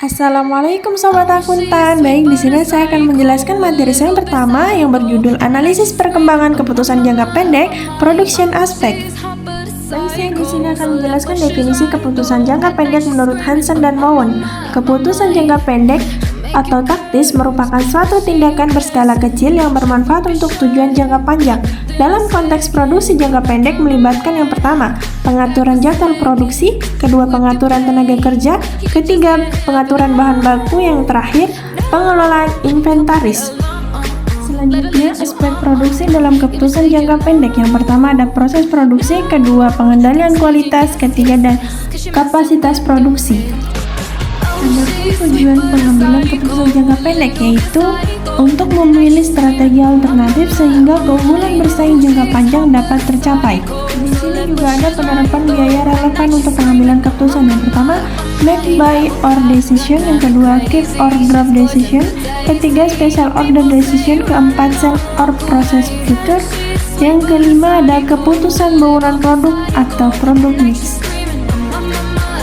Assalamualaikum Sobat Akuntan. Baik, di sini saya akan menjelaskan materi saya yang pertama yang berjudul Analisis Perkembangan Keputusan Jangka Pendek Production Aspect. Baik, saya di sini akan menjelaskan definisi keputusan jangka pendek menurut Hansen dan Mowen. Keputusan jangka pendek atau taktis merupakan suatu tindakan berskala kecil yang bermanfaat untuk tujuan jangka panjang. Dalam konteks produksi jangka pendek melibatkan yang pertama, pengaturan jadwal produksi, kedua pengaturan tenaga kerja, ketiga pengaturan bahan baku, yang terakhir pengelolaan inventaris. Selanjutnya, aspek produksi dalam keputusan jangka pendek. Yang pertama ada proses produksi, kedua pengendalian kualitas, ketiga dan kapasitas produksi. Adapun tujuan pengambilan keputusan jangka pendek yaitu untuk memilih strategi alternatif sehingga keunggulan bersaing jangka panjang dapat tercapai. Di sini juga ada penerapan biaya relevan untuk pengambilan keputusan. Yang pertama, make buy or decision, yang kedua keep or drop decision, ketiga special order decision, keempat sell or process future, yang kelima ada keputusan bangunan produk atau product mix.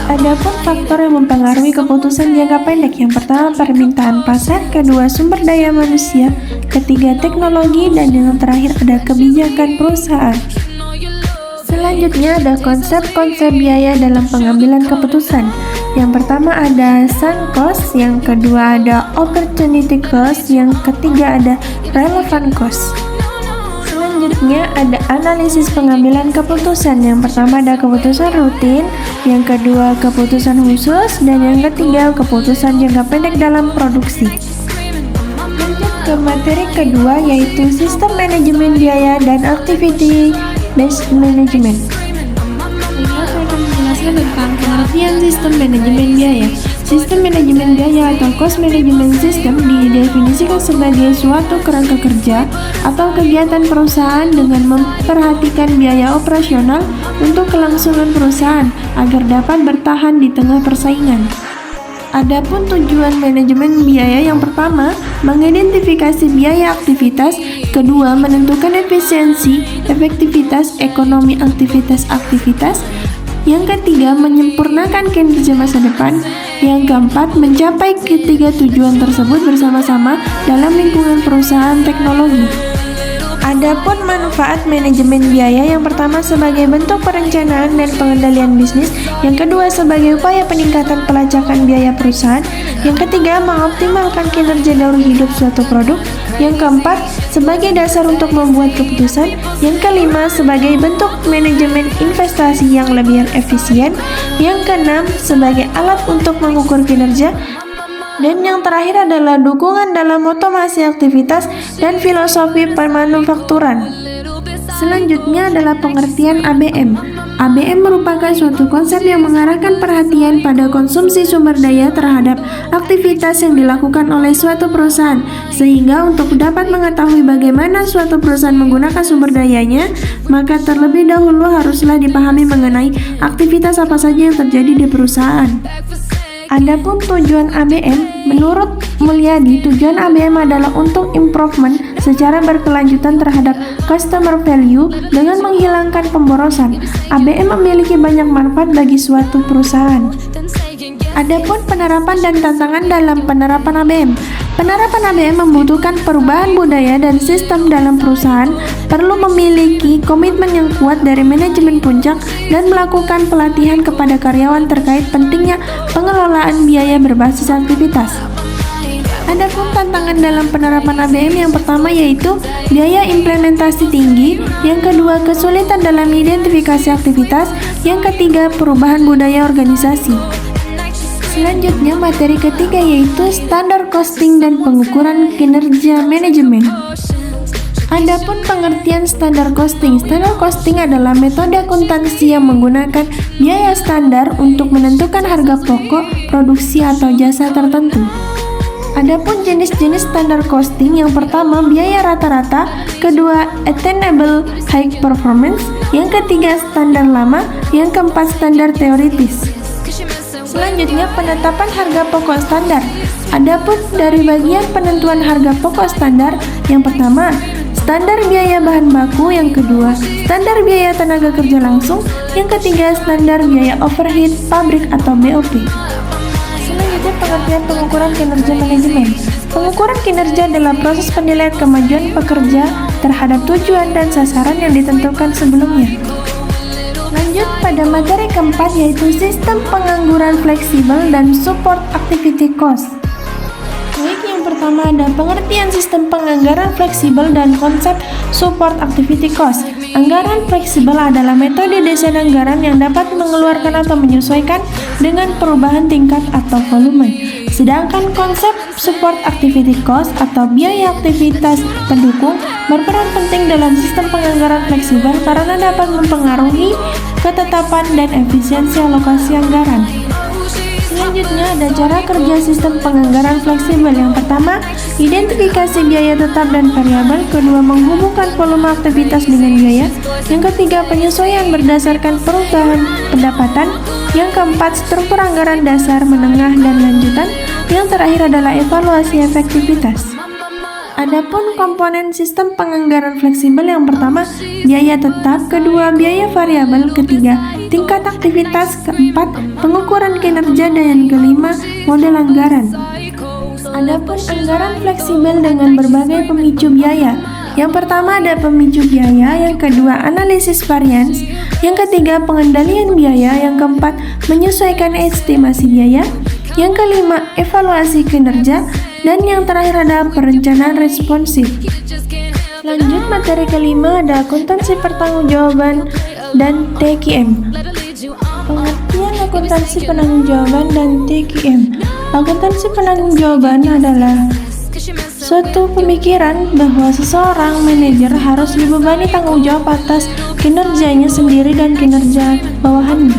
Adapun faktor yang mempengaruhi keputusan jangka pendek, yang pertama permintaan pasar, kedua sumber daya manusia, ketiga teknologi, dan yang terakhir ada kebijakan perusahaan. Selanjutnya ada konsep-konsep biaya dalam pengambilan keputusan. Yang pertama ada sunk cost, yang kedua ada opportunity cost, yang ketiga ada relevant cost. Selanjutnya ada analisis pengambilan keputusan. Yang pertama ada keputusan rutin, yang kedua keputusan khusus, dan yang ketiga keputusan jangka pendek dalam produksi. Lanjut ke materi kedua yaitu sistem manajemen biaya dan activity based management. Saya akan menjelaskan tentang pengertian sistem manajemen biaya. Sistem manajemen biaya atau cost management system didefinisikan sebagai suatu kerangka kerja atau kegiatan perusahaan dengan memperhatikan biaya operasional untuk kelangsungan perusahaan agar dapat bertahan di tengah persaingan. Adapun tujuan manajemen biaya, yang pertama, mengidentifikasi biaya aktivitas, kedua, menentukan efisiensi, efektivitas, ekonomi aktivitas, yang ketiga, menyempurnakan kinerja masa depan, yang keempat, mencapai ketiga tujuan tersebut bersama-sama dalam lingkungan perusahaan teknologi. Adapun manfaat manajemen biaya, yang pertama sebagai bentuk perencanaan dan pengendalian bisnis, yang kedua sebagai upaya peningkatan pelacakan biaya perusahaan, yang ketiga mengoptimalkan kinerja daur hidup suatu produk, yang keempat sebagai dasar untuk membuat keputusan, yang kelima sebagai bentuk manajemen investasi yang lebih efisien, yang keenam sebagai alat untuk mengukur kinerja, dan yang terakhir adalah dukungan dalam otomasi aktivitas dan filosofi pemanufakturan. Selanjutnya adalah pengertian ABM. ABM merupakan suatu konsep yang mengarahkan perhatian pada konsumsi sumber daya terhadap aktivitas yang dilakukan oleh suatu perusahaan, sehingga untuk dapat mengetahui bagaimana suatu perusahaan menggunakan sumber dayanya, maka terlebih dahulu haruslah dipahami mengenai aktivitas apa saja yang terjadi di perusahaan. Adapun tujuan ABM, menurut Mulyadi, tujuan ABM adalah untuk improvement secara berkelanjutan terhadap customer value dengan menghilangkan pemborosan. ABM memiliki banyak manfaat bagi suatu perusahaan. Adapun penerapan dan tantangan dalam penerapan ABM. Penerapan ABM membutuhkan perubahan budaya dan sistem dalam perusahaan, perlu memiliki komitmen yang kuat dari manajemen puncak, dan melakukan pelatihan kepada karyawan terkait pentingnya pengelolaan biaya berbasis aktivitas. Adapun tantangan dalam penerapan ABM, yang pertama yaitu biaya implementasi tinggi, yang kedua kesulitan dalam identifikasi aktivitas, yang ketiga perubahan budaya organisasi. Selanjutnya materi ketiga yaitu standar costing dan pengukuran kinerja manajemen. Adapun pengertian standar costing. Standar costing adalah metode akuntansi yang menggunakan biaya standar untuk menentukan harga pokok, produksi atau jasa tertentu. Adapun jenis-jenis standar costing, yang pertama biaya rata-rata, kedua attainable high performance, yang ketiga standar lama, yang keempat standar teoritis. Selanjutnya penetapan harga pokok standar. Adapun dari bagian penentuan harga pokok standar, yang pertama standar biaya bahan baku, yang kedua standar biaya tenaga kerja langsung, yang ketiga standar biaya overhead pabrik atau BOP. Selanjutnya pengertian pengukuran kinerja manajemen. Pengukuran kinerja adalah proses penilaian kemajuan pekerja terhadap tujuan dan sasaran yang ditentukan sebelumnya. Lanjut pada materi keempat, yaitu sistem pengangguran fleksibel dan support activity cost. Baik, yang pertama ada pengertian sistem penganggaran fleksibel dan konsep support activity cost. Anggaran fleksibel adalah metode desain anggaran yang dapat mengeluarkan atau menyesuaikan dengan perubahan tingkat atau volume. Sedangkan konsep support activity cost atau biaya aktivitas pendukung berperan penting dalam sistem penganggaran fleksibel karena dapat mempengaruhi ketetapan dan efisiensi alokasi anggaran. Selanjutnya ada cara kerja sistem penganggaran fleksibel. Yang pertama, identifikasi biaya tetap dan variabel. Kedua, menghubungkan volume aktivitas dengan biaya. Yang ketiga, penyesuaian berdasarkan perubahan pendapatan. Yang keempat, struktur anggaran dasar, menengah, dan lanjutan. Yang terakhir adalah evaluasi efektivitas. Adapun komponen sistem penganggaran fleksibel, yang pertama biaya tetap, kedua biaya variabel, ketiga tingkat aktivitas, keempat pengukuran kinerja, dan yang kelima model anggaran. Adapun anggaran fleksibel dengan berbagai pemicu biaya. Yang pertama ada pemicu biaya, yang kedua analisis varians, yang ketiga pengendalian biaya, yang keempat menyesuaikan estimasi biaya, yang kelima evaluasi kinerja, dan yang terakhir ada perencanaan responsif. Lanjut materi kelima ada akuntansi pertanggungjawaban dan TQM. Pengertian akuntansi penanggung-jawaban dan TQM. Akuntansi penanggung-jawaban adalah suatu pemikiran bahwa seseorang manajer harus dibebani tanggung jawab atas kinerjanya sendiri dan kinerja bawahannya.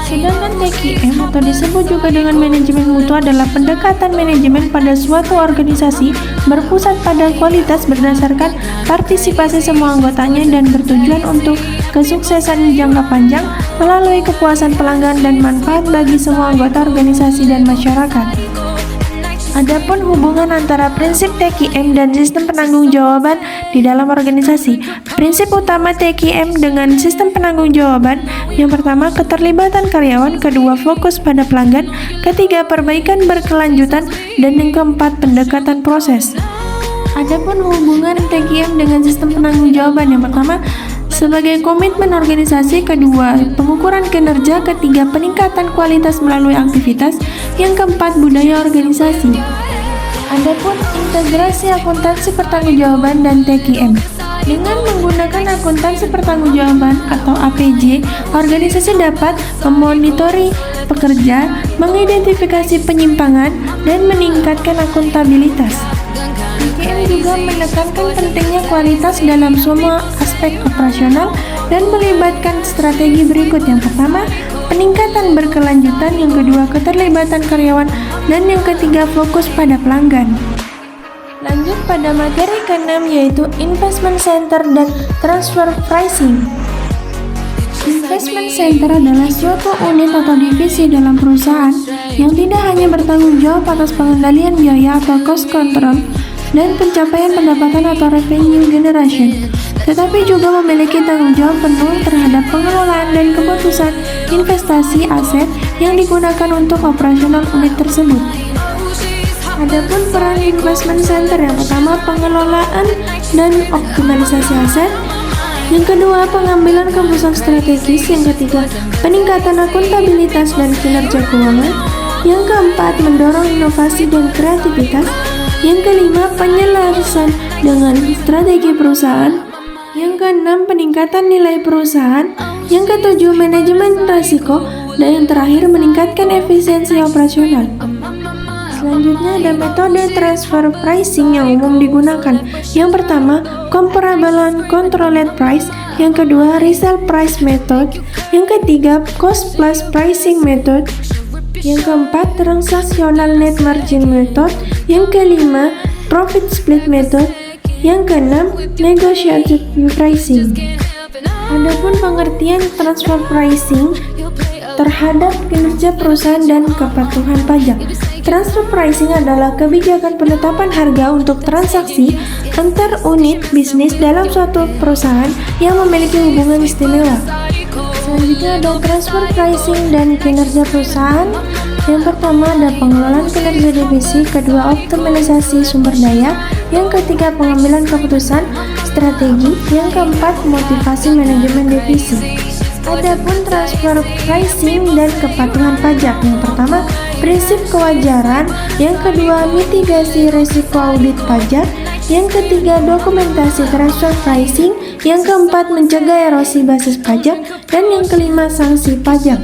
Sedangkan TQM atau disebut juga dengan manajemen mutu adalah pendekatan manajemen pada suatu organisasi berpusat pada kualitas berdasarkan partisipasi semua anggotanya dan bertujuan untuk kesuksesan jangka panjang melalui kepuasan pelanggan dan manfaat bagi semua anggota organisasi dan masyarakat. Adapun hubungan antara prinsip TQM dan sistem penanggung-jawaban di dalam organisasi. Prinsip utama TQM dengan sistem penanggung-jawaban, yang pertama keterlibatan karyawan, kedua fokus pada pelanggan, ketiga perbaikan berkelanjutan, dan yang keempat pendekatan proses. Adapun hubungan TQM dengan sistem penanggung-jawaban, yang pertama sebagai komitmen organisasi, kedua pengukuran kinerja, ketiga peningkatan kualitas melalui aktivitas, yang keempat budaya organisasi. Adapun integrasi akuntansi pertanggungjawaban dan TQM. Dengan menggunakan akuntansi pertanggungjawaban atau APJ, organisasi dapat memonitori pekerja, mengidentifikasi penyimpangan, dan meningkatkan akuntabilitas. TQM juga menekankan pentingnya kualitas dalam semua aspek operasional dan melibatkan strategi berikut. Yang pertama, peningkatan berkelanjutan, yang kedua keterlibatan karyawan, dan yang ketiga fokus pada pelanggan. Lanjut pada materi ke-6 yaitu investment center dan transfer pricing. Investment center adalah suatu unit atau divisi dalam perusahaan yang tidak hanya bertanggung jawab atas pengendalian biaya atau cost control dan pencapaian pendapatan atau revenue generation, tetapi juga memiliki tanggung jawab penuh terhadap pengelolaan dan keputusan investasi aset yang digunakan untuk operasional unit tersebut. Adapun peran investment center, yang pertama pengelolaan dan optimalisasi aset, yang kedua pengambilan keputusan strategis, yang ketiga peningkatan akuntabilitas dan kinerja keuangan, yang keempat mendorong inovasi dan kreativitas, yang kelima penyelarasan dengan strategi perusahaan, yang keenam peningkatan nilai perusahaan, yang ketujuh manajemen risiko, dan yang terakhir meningkatkan efisiensi operasional. Selanjutnya ada metode transfer pricing yang umum digunakan. Yang pertama, comparable controlled price, yang kedua resale price method, yang ketiga cost plus pricing method, yang keempat transactional net margin method, yang kelima profit split method, yang keenam negotiated pricing. Adapun pengertian transfer pricing terhadap kinerja perusahaan dan kepatuhan pajak. Transfer pricing adalah kebijakan penetapan harga untuk transaksi antar unit bisnis dalam suatu perusahaan yang memiliki hubungan istimewa. Selanjutnya ada transfer pricing dan kinerja perusahaan. Yang pertama ada pengelolaan kinerja divisi, kedua optimalisasi sumber daya, yang ketiga pengambilan keputusan strategi, yang keempat motivasi manajemen divisi. Adapun transfer pricing dan kepatuhan pajak, yang pertama prinsip kewajaran, yang kedua mitigasi risiko audit pajak, yang ketiga dokumentasi transfer pricing, yang keempat mencegah erosi basis pajak, dan yang kelima sanksi pajak.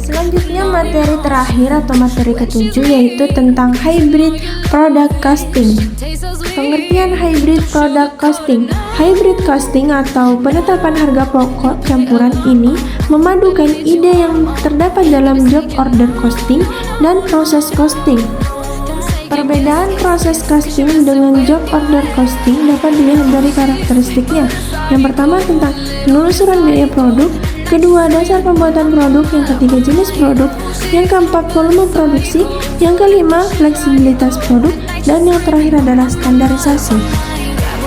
Selanjutnya materi terakhir atau materi ketujuh yaitu tentang hybrid product costing. Pengertian hybrid product costing. Hybrid costing atau penetapan harga pokok campuran ini memadukan ide yang terdapat dalam job order costing dan proses costing. Perbedaan proses costing dengan job order costing dapat dilihat dari karakteristiknya. Yang pertama tentang penelusuran biaya produk, kedua dasar pembuatan produk, yang ketiga jenis produk, yang keempat volume produksi, yang kelima fleksibilitas produk, dan yang terakhir adalah standarisasi.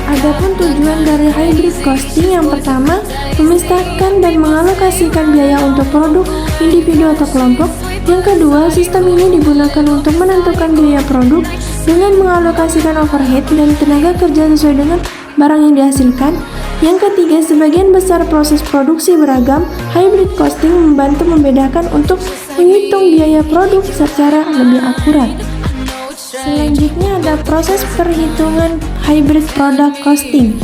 Adapun tujuan dari hybrid costing, yang pertama memisahkan dan mengalokasikan biaya untuk produk individu atau kelompok. Yang kedua, sistem ini digunakan untuk menentukan biaya produk dengan mengalokasikan overhead dan tenaga kerja sesuai dengan barang yang dihasilkan. Yang ketiga, sebagian besar proses produksi beragam. Hybrid costing membantu membedakan untuk menghitung biaya produk secara lebih akurat. Selanjutnya ada proses perhitungan hybrid product costing.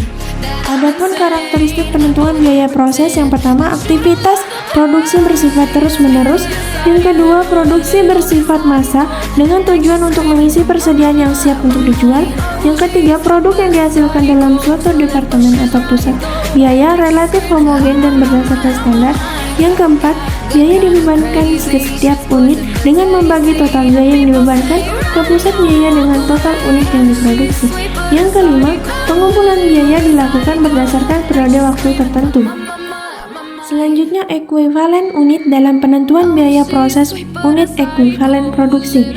Adapun karakteristik penentuan biaya proses, yang pertama aktivitas produksi bersifat terus-menerus, yang kedua produksi bersifat massa dengan tujuan untuk mengisi persediaan yang siap untuk dijual, yang ketiga produk yang dihasilkan dalam suatu departemen atau pusat biaya relatif homogen dan berdasarkan standar, yang keempat biaya dibebankan ke setiap unit dengan membagi total biaya yang dibebankan ke pusat biaya dengan total unit yang diproduksi, yang kelima pengumpulan biaya dilakukan berdasarkan periode waktu tertentu. Selanjutnya ekuivalen unit dalam penentuan biaya proses unit ekuivalen produksi.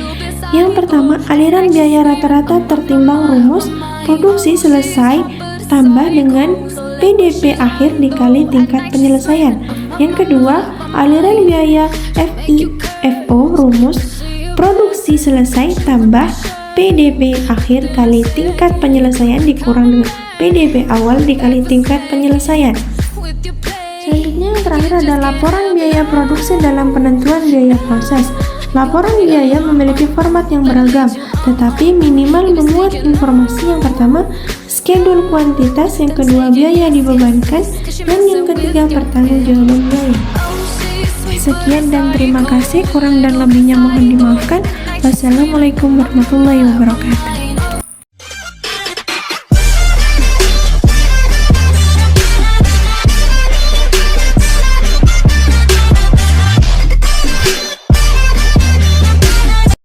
Yang pertama, aliran biaya rata-rata tertimbang rumus produksi selesai tambah dengan PDP akhir dikali tingkat penyelesaian. Yang kedua, aliran biaya FIFO rumus produksi selesai tambah PDP akhir kali tingkat penyelesaian dikurang dengan PDP awal dikali tingkat penyelesaian. Selanjutnya yang terakhir ada laporan biaya produksi dalam penentuan biaya proses. Laporan biaya memiliki format yang beragam, tetapi minimal memuat informasi. Yang pertama, schedule kuantitas, yang kedua biaya dibebankan, dan yang ketiga pertanggungjawaban biaya. Sekian dan terima kasih, kurang dan lebihnya mohon dimaafkan. Wassalamualaikum warahmatullahi wabarakatuh.